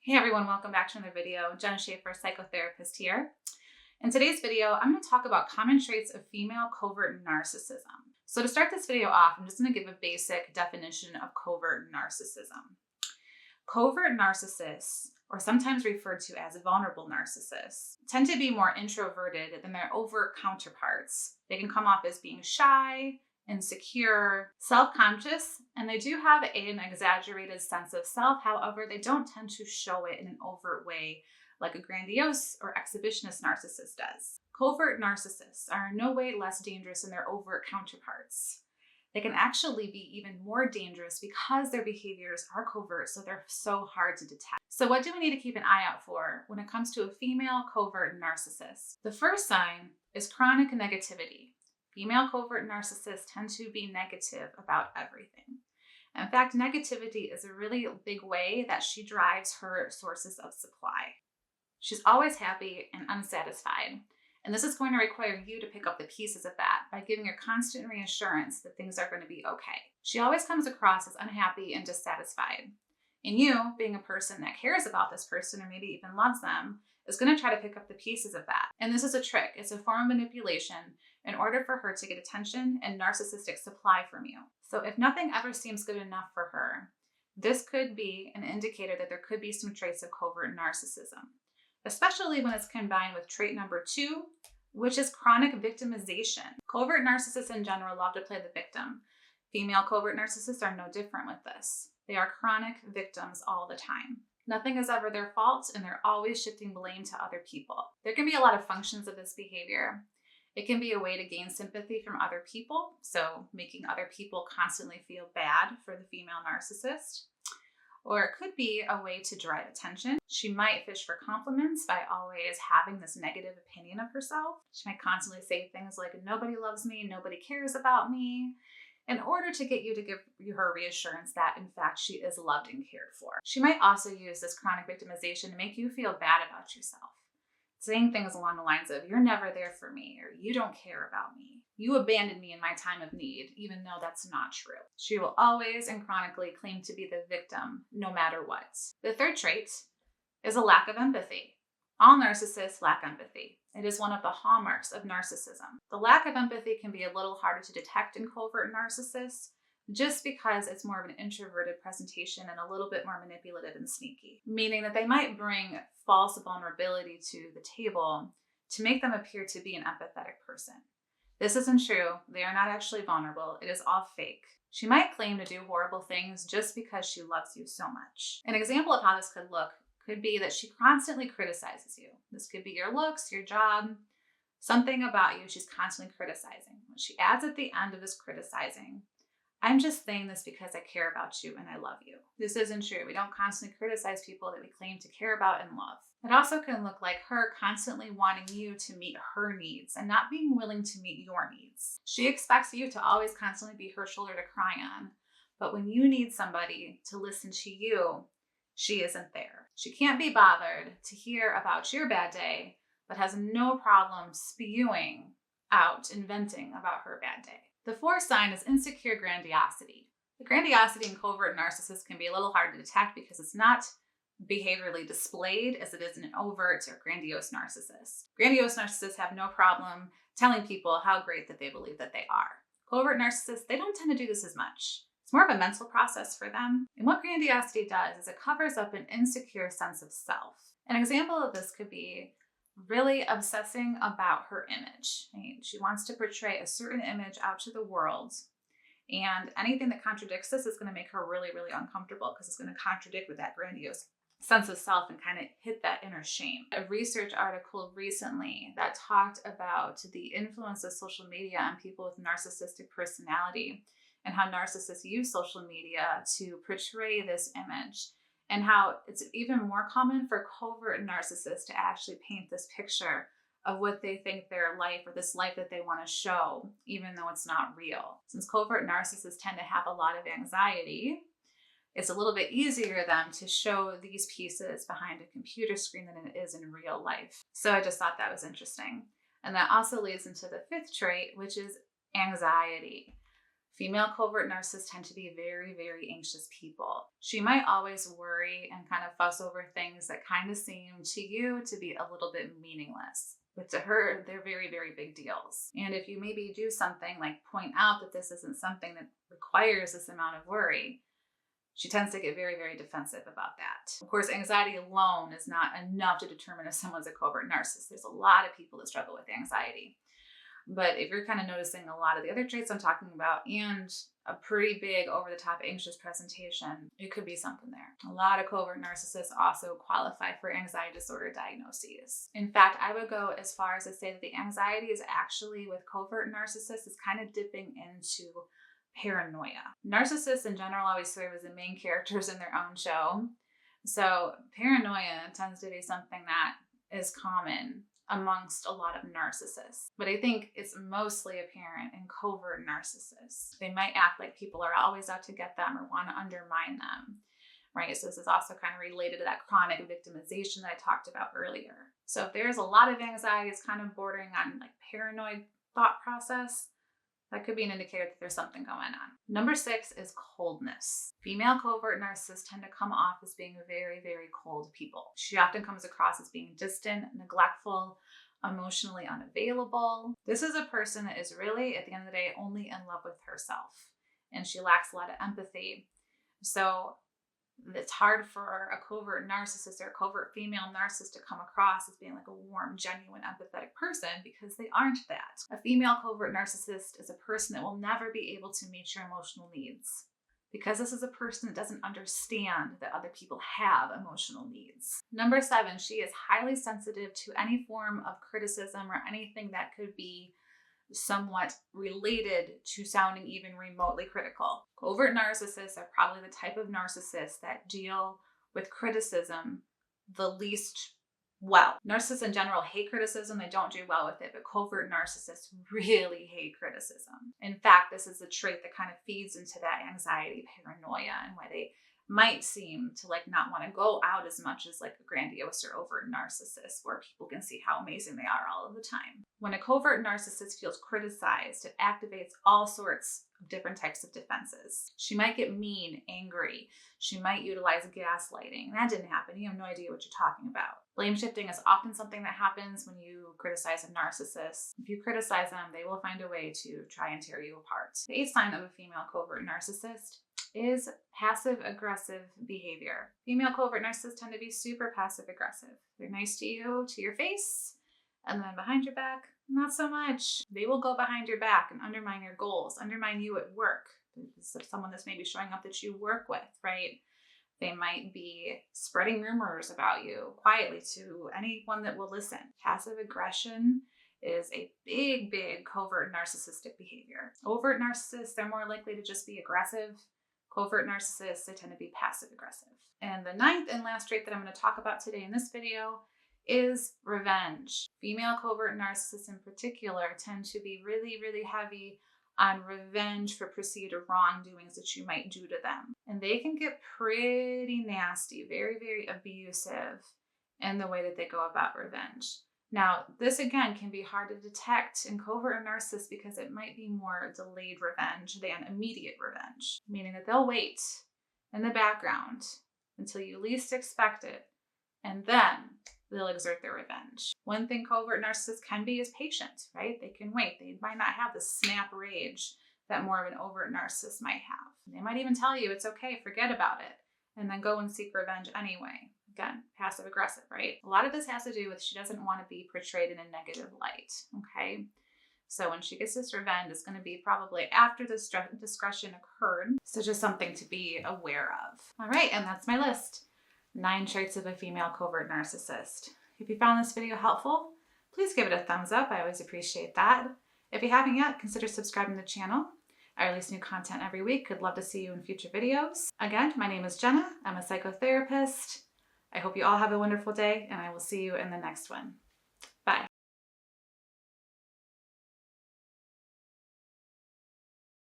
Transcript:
Hey everyone, welcome back to another video. Jenna Schaefer, psychotherapist here. In today's video, I'm going to talk about common traits of female covert narcissism. So to start this video off, I'm just going to give a basic definition of covert narcissism. Covert narcissists, or sometimes referred to as vulnerable narcissists, tend to be more introverted than their overt counterparts. They can come off as being shy, insecure, self-conscious, and they do have an exaggerated sense of self. However, they don't tend to show it in an overt way like a grandiose or exhibitionist narcissist does. Covert narcissists are in no way less dangerous than their overt counterparts. They can actually be even more dangerous because their behaviors are covert, so they're so hard to detect. So what do we need to keep an eye out for when it comes to a female covert narcissist? The first sign is chronic negativity. Female covert narcissists tend to be negative about everything. In fact, negativity is a really big way that she drives her sources of supply. She's always happy and unsatisfied, and this is going to require you to pick up the pieces of that by giving her constant reassurance that things are going to be okay. She always comes across as unhappy and dissatisfied. And you, being a person that cares about this person or maybe even loves them, is going to try to pick up the pieces of that. And this is a trick. It's a form of manipulation in order for her to get attention and narcissistic supply from you. So if nothing ever seems good enough for her, this could be an indicator that there could be some traits of covert narcissism, especially when it's combined with trait number 2, which is chronic victimization. Covert narcissists in general love to play the victim. Female covert narcissists are no different with this. They are chronic victims all the time. Nothing is ever their fault, and they're always shifting blame to other people. There can be a lot of functions of this behavior. It can be a way to gain sympathy from other people, so making other people constantly feel bad for the female narcissist. Or it could be a way to drive attention. She might fish for compliments by always having this negative opinion of herself. She might constantly say things like, nobody loves me, nobody cares about me, in order to get you to give her reassurance that, in fact, she is loved and cared for. She might also use this chronic victimization to make you feel bad about yourself, saying things along the lines of, you're never there for me, or you don't care about me. You abandoned me in my time of need, even though that's not true. She will always and chronically claim to be the victim, no matter what. The third trait is a lack of empathy. All narcissists lack empathy. It is one of the hallmarks of narcissism. The lack of empathy can be a little harder to detect in covert narcissists, just because it's more of an introverted presentation and a little bit more manipulative and sneaky, meaning that they might bring false vulnerability to the table to make them appear to be an empathetic person. This isn't true. They are not actually vulnerable. It is all fake. She might claim to do horrible things just because she loves you so much. An example of how this could look could be that she constantly criticizes you. This could be your looks, your job, something about you she's constantly criticizing. When she adds at the end of this criticizing, I'm just saying this because I care about you and I love you. This isn't true. We don't constantly criticize people that we claim to care about and love. It also can look like her constantly wanting you to meet her needs and not being willing to meet your needs. She expects you to always constantly be her shoulder to cry on, but when you need somebody to listen to you, she isn't there. She can't be bothered to hear about your bad day, but has no problem spewing out and venting about her bad day. The fourth sign is insecure grandiosity. The grandiosity in covert narcissists can be a little hard to detect because it's not behaviorally displayed as it is in an overt or grandiose narcissist. Grandiose narcissists have no problem telling people how great that they believe that they are. Covert narcissists, they don't tend to do this as much. It's more of a mental process for them. And what grandiosity does is it covers up an insecure sense of self. An example of this could be really obsessing about her image. Right? She wants to portray a certain image out to the world, and anything that contradicts this is going to make her really, really uncomfortable because it's going to contradict with that grandiose sense of self and kind of hit that inner shame. A research article recently that talked about the influence of social media on people with narcissistic personality and how narcissists use social media to portray this image, and how it's even more common for covert narcissists to actually paint this picture of what they think their life or this life that they want to show, even though it's not real. Since covert narcissists tend to have a lot of anxiety, it's a little bit easier then to show these pieces behind a computer screen than it is in real life. So I just thought that was interesting. And that also leads into the fifth trait, which is anxiety. Female covert narcissists tend to be very, very anxious people. She might always worry and kind of fuss over things that kind of seem to you to be a little bit meaningless. But to her, they're very, very big deals. And if you maybe do something like point out that this isn't something that requires this amount of worry, she tends to get very, very defensive about that. Of course, anxiety alone is not enough to determine if someone's a covert narcissist. There's a lot of people that struggle with anxiety. But if you're kind of noticing a lot of the other traits I'm talking about and a pretty big over-the-top anxious presentation, it could be something there. A lot of covert narcissists also qualify for anxiety disorder diagnoses. In fact, I would go as far as to say that the anxiety is actually, with covert narcissists, is kind of dipping into paranoia. Narcissists in general always serve as the main characters in their own show. So paranoia tends to be something that is common amongst a lot of narcissists. But I think it's mostly apparent in covert narcissists. They might act like people are always out to get them or want to undermine them, right? So this is also kind of related to that chronic victimization that I talked about earlier. So if there's a lot of anxiety, it's kind of bordering on like paranoid thought process, that could be an indicator that there's something going on. Number 6 is coldness. Female covert narcissists tend to come off as being very, very cold people. She often comes across as being distant, neglectful, emotionally unavailable. This is a person that is really, at the end of the day, only in love with herself, and she lacks a lot of empathy. So it's hard for a covert narcissist or a covert female narcissist to come across as being like a warm, genuine, empathetic person, because they aren't that. A female covert narcissist is a person that will never be able to meet your emotional needs, because this is a person that doesn't understand that other people have emotional needs. Number 7, she is highly sensitive to any form of criticism or anything that could be somewhat related to sounding even remotely critical. Covert narcissists are probably the type of narcissists that deal with criticism the least well. Narcissists in general hate criticism, they don't do well with it, but covert narcissists really hate criticism. In fact, this is a trait that kind of feeds into that anxiety, paranoia, and why they might seem to like not want to go out as much as like a grandiose or overt narcissist, where people can see how amazing they are all of the time. When a covert narcissist feels criticized, it activates all sorts of different types of defenses. She might get mean, angry. She might utilize gaslighting. That didn't happen. You have no idea what you're talking about. Blame shifting is often something that happens when you criticize a narcissist. If you criticize them, they will find a way to try and tear you apart. The 8th sign of a female covert narcissist is passive-aggressive behavior. Female covert narcissists tend to be super passive-aggressive. They're nice to you, to your face, and then behind your back, not so much. They will go behind your back and undermine your goals, undermine you at work. This is someone that's maybe showing up that you work with, right? They might be spreading rumors about you quietly to anyone that will listen. Passive aggression is a big, big covert narcissistic behavior. Overt narcissists, they're more likely to just be aggressive. Covert narcissists, they tend to be passive aggressive. And the 9th and last trait that I'm going to talk about today in this video is revenge. Female covert narcissists in particular tend to be really, really heavy on revenge for perceived wrongdoings that you might do to them. And they can get pretty nasty, very, very abusive in the way that they go about revenge. Now, this again can be hard to detect in covert narcissists because it might be more delayed revenge than immediate revenge, meaning that they'll wait in the background until you least expect it, and then they'll exert their revenge. One thing covert narcissists can be is patient, right? They can wait. They might not have the snap rage that more of an overt narcissist might have. They might even tell you it's okay, forget about it, and then go and seek revenge anyway. Again, passive aggressive, right? A lot of this has to do with she doesn't want to be portrayed in a negative light, okay? So when she gets this revenge, it's going to be probably after the discretion occurred. So just something to be aware of. All right, and that's my list. 9 traits of a female covert narcissist. If you found this video helpful, please give it a thumbs up. I always appreciate that. If you haven't yet, consider subscribing to the channel. I release new content every week. I'd love to see you in future videos. Again, my name is Jenna. I'm a psychotherapist. I hope you all have a wonderful day, and I will see you in the next one.